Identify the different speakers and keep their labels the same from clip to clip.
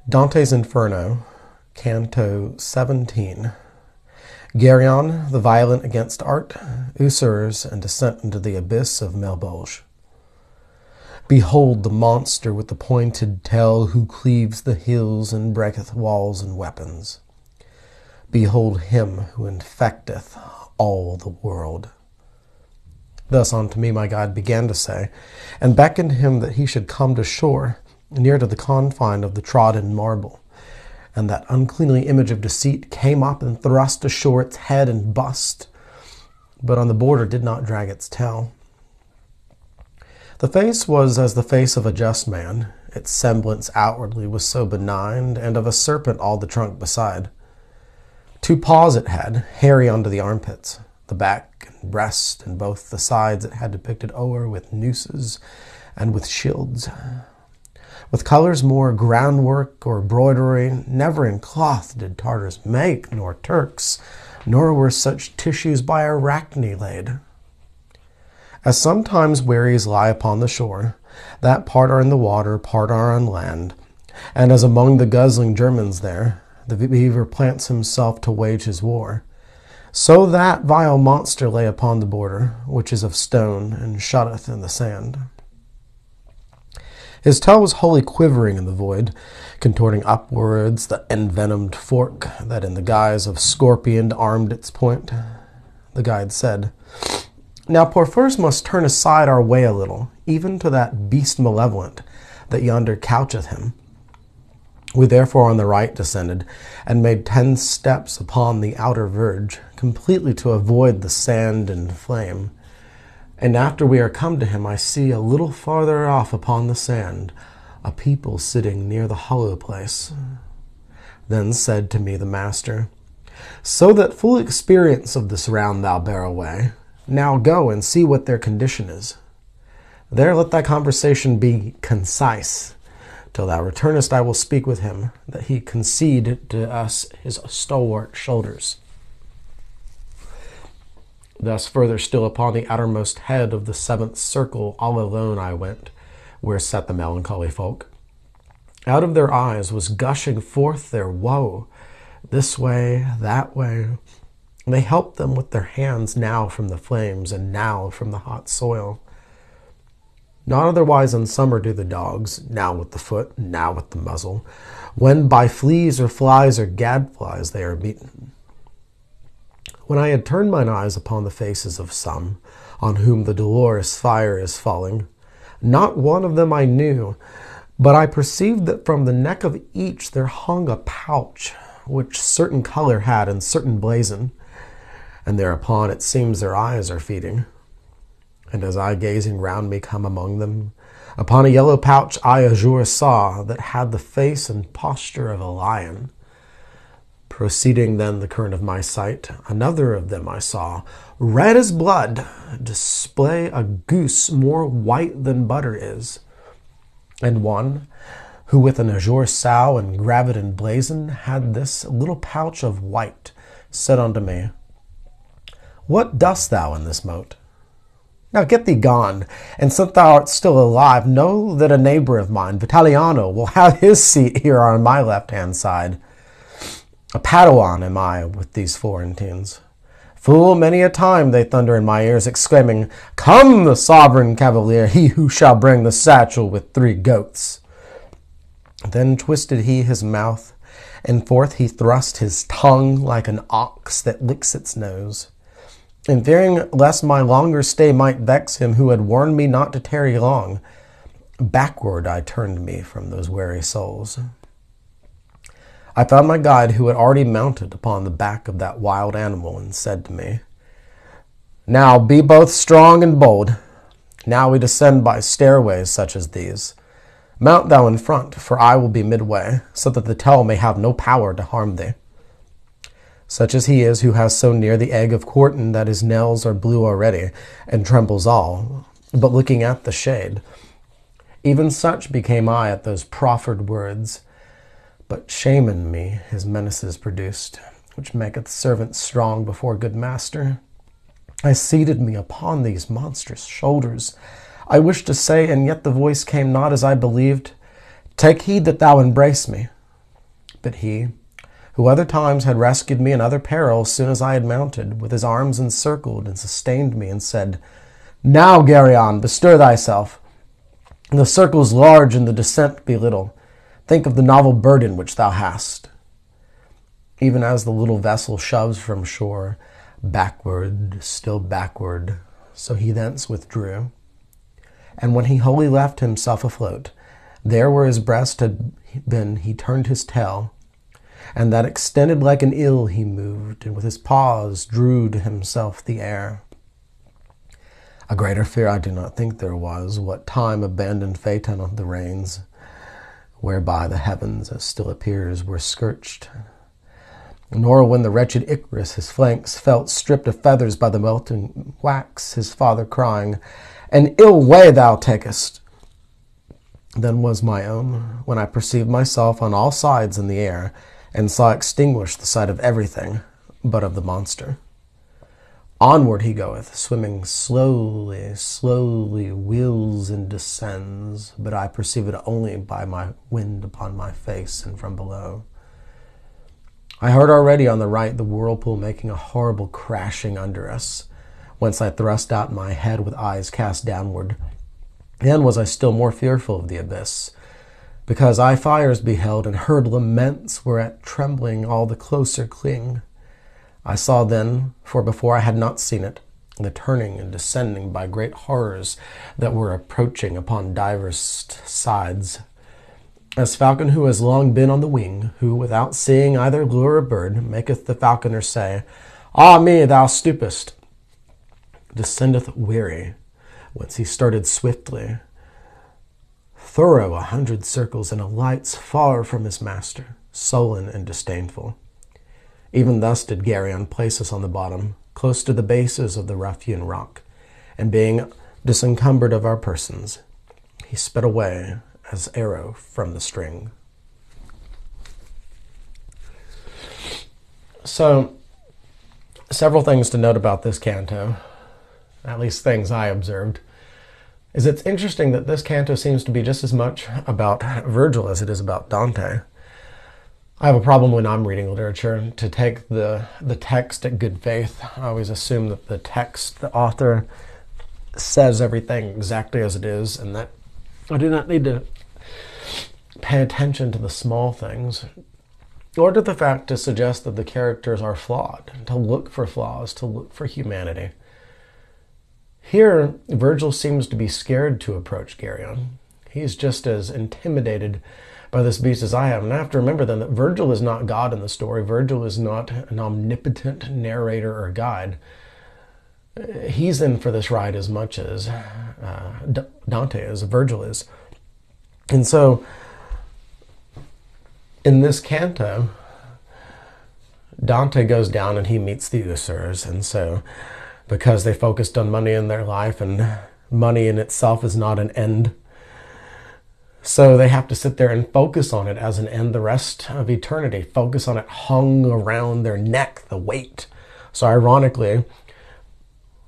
Speaker 1: Dante's Inferno, Canto 17. Geryon, the violent against art, usurers, and descent into the abyss of Melbolge. Behold the monster with the pointed tail who cleaves the hills and breaketh walls and weapons. Behold him who infecteth all the world. Thus unto me my God began to say, and beckoned him that he should come to shore, near to the confine of the trodden marble. And that uncleanly image of deceit came up and thrust ashore its head and bust, but on the border did not drag its tail. The face was as the face of a just man, its semblance outwardly was so benign, and of a serpent all the trunk beside. 2 paws it had, hairy unto the armpits, the back and breast, and both the sides it had depicted o'er with nooses and with shields. With colours more groundwork or broidery, never in cloth did Tartars make, nor Turks, nor were such tissues by Arachne laid. As sometimes wherries lie upon the shore, that part are in the water, part are on land, and as among the guzzling Germans there, the beaver plants himself to wage his war, so that vile monster lay upon the border, which is of stone, and shutteth in the sand. His tail was wholly quivering in the void, contorting upwards the envenomed fork that in the guise of scorpion armed its point. The guide said, Now perforce must turn aside our way a little, even to that beast malevolent that yonder coucheth him. We therefore on the right descended, and made 10 steps upon the outer verge, completely to avoid the sand and flame. And after we are come to him, I see a little farther off upon the sand a people sitting near the hollow place. Then said to me the master, So that full experience of this round thou bear away, now go and see what their condition is. There let thy conversation be concise. Till thou returnest I will speak with him, that he concede to us his stalwart shoulders. Thus further still upon the outermost head of the 7th circle all alone I went, where sat the melancholy folk. Out of their eyes was gushing forth their woe, this way, that way. They helped them with their hands now from the flames, and now from the hot soil. Not otherwise in summer do the dogs, now with the foot, now with the muzzle, when by fleas or flies or gadflies they are beaten. When I had turned mine eyes upon the faces of some, on whom the dolorous fire is falling, not one of them I knew, but I perceived that from the neck of each there hung a pouch, which certain colour had and certain blazon, and thereupon it seems their eyes are feeding. And as I gazing round me come among them, upon a yellow pouch I azure saw, that had the face and posture of a lion. Proceeding then the current of my sight, another of them I saw, red as blood, display a goose more white than butter is, and one, who with an azure sow and gravid and blazon had this little pouch of white, said unto me, What dost thou in this mote? Now get thee gone, and since thou art still alive, know that a neighbour of mine, Vitaliano, will have his seat here on my left-hand side. A Padawan am I with these Florentines. Full many a time they thunder in my ears, exclaiming, Come, the sovereign cavalier, he who shall bring the satchel with 3 goats. Then twisted he his mouth, and forth he thrust his tongue like an ox that licks its nose. And fearing lest my longer stay might vex him who had warned me not to tarry long, backward I turned me from those wary souls. I found my guide who had already mounted upon the back of that wild animal, and said to me, Now be both strong and bold. Now we descend by stairways such as these. Mount thou in front, for I will be midway, so that the tail may have no power to harm thee. Such as he is who has so near the egg of quarton that his nails are blue already, and trembles all, but looking at the shade. Even such became I at those proffered words, but shame in me his menaces produced, which maketh servant strong before good master. I seated me upon these monstrous shoulders. I wished to say, and yet the voice came not as I believed, Take heed that thou embrace me, But he, who other times had rescued me in other perils soon as I had mounted, with his arms encircled and sustained me, and said, "Now, Geryon, bestir thyself. The circle's large and the descent be little. Think of the novel burden which thou hast." Even as the little vessel shoves from shore, backward, still backward, so he thence withdrew. And when he wholly left himself afloat, there where his breast had been he turned his tail, and that extended like an ill he moved, and with his paws drew to himself the air. A greater fear I do not think there was, what time abandoned Phaeton the reins, whereby the heavens, as still appears, were scorched. Nor when the wretched Icarus his flanks felt stripped of feathers by the melting wax, his father crying, "An ill way thou takest!" Then was my own, when I perceived myself on all sides in the air, and saw extinguished the sight of everything but of the monster. Onward he goeth, swimming slowly, slowly, wheels and descends, but I perceive it only by my wind upon my face and from below. I heard already on the right the whirlpool making a horrible crashing under us, whence I thrust out my head with eyes cast downward. Then was I still more fearful of the abyss, because I fires beheld and heard laments whereat trembling all the closer cling. I saw then, for before I had not seen it, the turning and descending by great horrors that were approaching upon divers sides. As falcon who has long been on the wing, who, without seeing either lure or bird, maketh the falconer say, "Ah me, thou stoopest," descendeth weary, whence he started swiftly, thorough 100 circles, and alights far from his master, sullen and disdainful. Even thus did Geryon place us on the bottom, close to the bases of the rough-hewn rock, and being disencumbered of our persons, he sped away as arrow from the string. So, several things to note about this canto, at least things I observed, is it's interesting that this canto seems to be just as much about Virgil as it is about Dante. I have a problem when I'm reading literature to take the text at good faith. I always assume that the text, the author, says everything exactly as it is, and that I do not need to pay attention to the small things, or to the fact to suggest that the characters are flawed, to look for flaws, to look for humanity. Here, Virgil seems to be scared to approach Geryon. He's just as intimidated by this beast as I am. And I have to remember then that Virgil is not God in the story. Virgil is not an omnipotent narrator or guide. He's in for this ride as much as Dante is, Virgil is. And so, in this canto, Dante goes down and he meets the usurers. And so, because they focused on money in their life, and money in itself is not an end, so they have to sit there and focus on it as an end the rest of eternity. Focus on it hung around their neck, the weight. So ironically,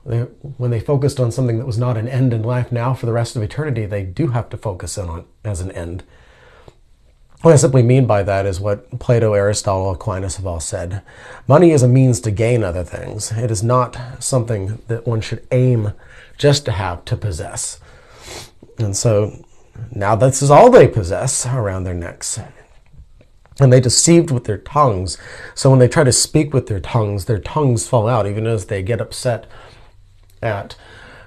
Speaker 1: when they focused on something that was not an end in life, now for the rest of eternity, they do have to focus on it as an end. What I simply mean by that is what Plato, Aristotle, Aquinas have all said. Money is a means to gain other things. It is not something that one should aim just to have, to possess. And so now this is all they possess around their necks. And they deceived with their tongues. So when they try to speak with their tongues fall out, even as they get upset at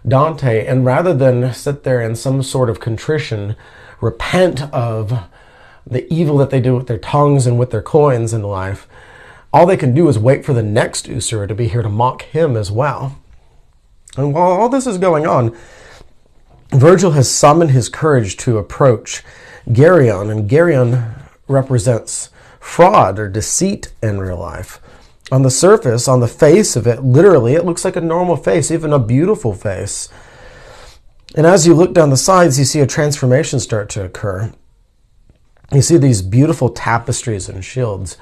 Speaker 1: Dante. And rather than sit there in some sort of contrition, repent of the evil that they do with their tongues and with their coins in life, all they can do is wait for the next usurer to be here to mock him as well. And while all this is going on, Virgil has summoned his courage to approach Geryon, and Geryon represents fraud or deceit in real life. On the surface, on the face of it, literally, it looks like a normal face, even a beautiful face. And as you look down the sides, you see a transformation start to occur. You see these beautiful tapestries and shields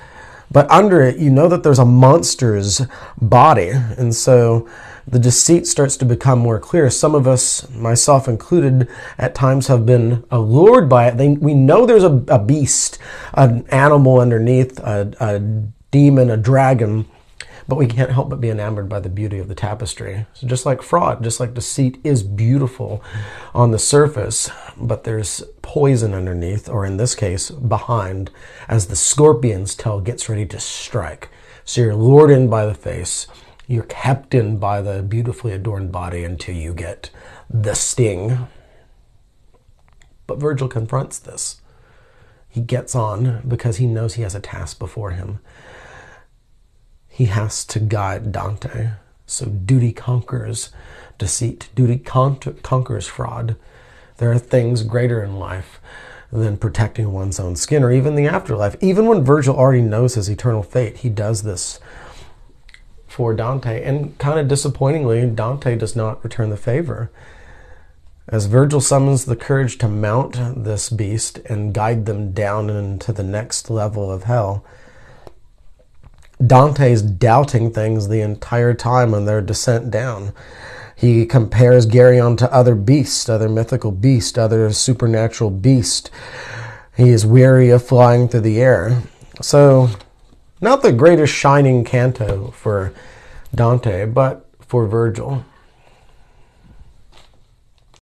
Speaker 1: But under it, you know that there's a monster's body. And so the deceit starts to become more clear. Some of us, myself included, at times have been allured by it. We know there's a beast, an animal underneath, a demon, a dragon, but we can't help but be enamored by the beauty of the tapestry. So just like fraud, just like deceit is beautiful on the surface, but there's poison underneath, or in this case, behind, as the scorpion's tail gets ready to strike. So you're lured in by the face, you're kept in by the beautifully adorned body until you get the sting. But Virgil confronts this. He gets on because he knows he has a task before him. He has to guide Dante. So duty conquers deceit. Duty conquers fraud. There are things greater in life than protecting one's own skin or even the afterlife. Even when Virgil already knows his eternal fate, he does this for Dante. And kind of disappointingly, Dante does not return the favor. As Virgil summons the courage to mount this beast and guide them down into the next level of hell, Dante's doubting things the entire time on their descent down. He compares Geryon to other beasts, other mythical beasts, other supernatural beasts. He is weary of flying through the air. So, not the greatest shining canto for Dante, but for Virgil.